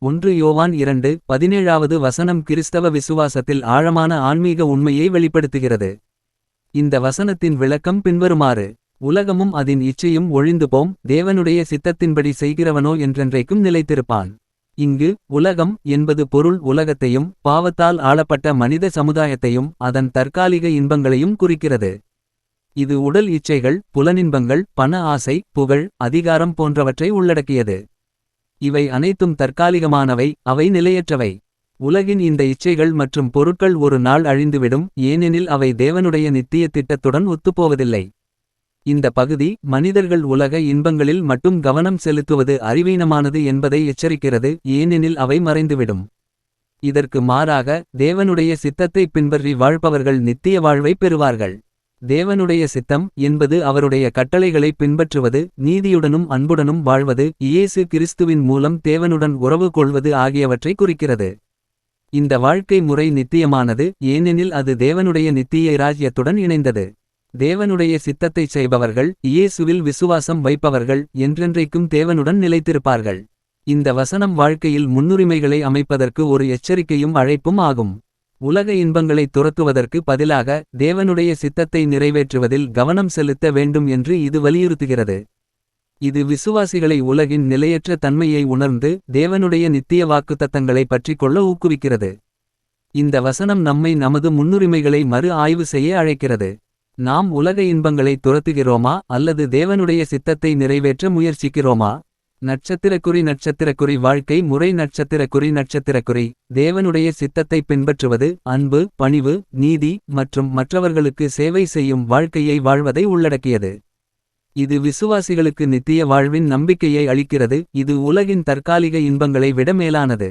1 யோவான் 2:17 வசனம் கிறிஸ்தவ விசுவாசத்தில் ஆழமான ஆன்மீக உண்மையை வெளிப்படுத்துகிறது. இந்த வசனத்தின் விளக்கம் பின்வருமாறு. உலகமும் அதன் இச்சையும் ஒழிந்துபோம், தேவனுடைய சித்தத்தின்படி செய்கிறவனோ என்றென்றைக்கும் நிலைத்திருப்பான். இங்கு உலகம் என்பது பொருள் உலகத்தையும் பாவத்தால் ஆளப்பட்ட மனித சமுதாயத்தையும் அதன் தற்காலிக இன்பங்களையும் குறிக்கிறது. இது உடல் இச்சைகள், புலனின்பங்கள், பண ஆசை, புகழ், அதிகாரம் போன்றவற்றை உள்ளடக்கியது. இவை அனைத்தும் தற்காலிகமானவை, அவை நிலையற்றவை. உலகின் இந்த இச்சைகள் மற்றும் பொருட்கள் ஒரு நாள் அழிந்துவிடும், ஏனெனில் அவை தேவனுடைய நித்திய திட்டத்துடன் ஒத்துப்போவதில்லை. இந்த பகுதி மனிதர்கள் உலக இன்பங்களில் மட்டும் கவனம் செலுத்துவது அறிவீனமானது என்பதை எச்சரிக்கிறது, ஏனெனில் அவை மறைந்துவிடும். இதற்கு மாறாக தேவனுடைய சித்தத்தை பின்பற்றி வாழ்பவர்கள் நித்திய வாழ்வை பெறுவார்கள். தேவனுடைய சித்தம் என்பது அவருடைய கட்டளைகளை பின்பற்றுவது, நீதியுடனும் அன்புடனும் வாழ்வது, இயேசு கிறிஸ்துவின் மூலம் தேவனுடன் உறவு கொள்வது ஆகியவற்றை குறிக்கிறது. இந்த வாழ்க்கை முறை நித்தியமானது, ஏனெனில் அது தேவனுடைய நித்திய இராஜ்யத்துடன் இணைந்தது. தேவனுடைய சித்தத்தைச் செய்பவர்கள், இயேசுவில் விசுவாசம் வைப்பவர்கள் என்றென்றைக்கும் தேவனுடன் நிலைத்திருப்பார்கள். இந்த வசனம் வாழ்க்கையில் முன்னுரிமைகளை அமைப்பதற்கு ஒரு எச்சரிக்கையும் அழைப்பும் ஆகும். உலக இன்பங்களை துரத்துவதற்கு பதிலாக தேவனுடைய சித்தத்தை நிறைவேற்றுவதில் கவனம் செலுத்த வேண்டும் என்று இது வலியுறுத்துகிறது. இது விசுவாசிகளை உலகின் நிலையற்ற தன்மையை உணர்ந்து தேவனுடைய நித்திய வாக்குத்தத்தங்களை பற்றிக்கொள்ள ஊக்குவிக்கிறது. இந்த வசனம் நம்மை நமது முன்னுரிமைகளை மறு ஆய்வு செய்ய அழைக்கிறது. நாம் உலக இன்பங்களை துரத்துகிறோமா அல்லது தேவனுடைய சித்தத்தை நிறைவேற்ற முயற்சிக்கிறோமா? நட்சத்திரக்குறி வாழ்க்கை முறை நட்சத்திரக்குறி தேவனுடைய சித்தத்தை பின்பற்றுவது, அன்பு, பணிவு, நீதி மற்றும் மற்றவர்களுக்கு சேவை செய்யும் வாழ்க்கையை வாழ்வதை உள்ளடக்கியது. இது விசுவாசிகளுக்கு நித்திய வாழ்வின் நம்பிக்கையை அளிக்கிறது, இது உலகின் தற்காலிக இன்பங்களை விட மேலானது.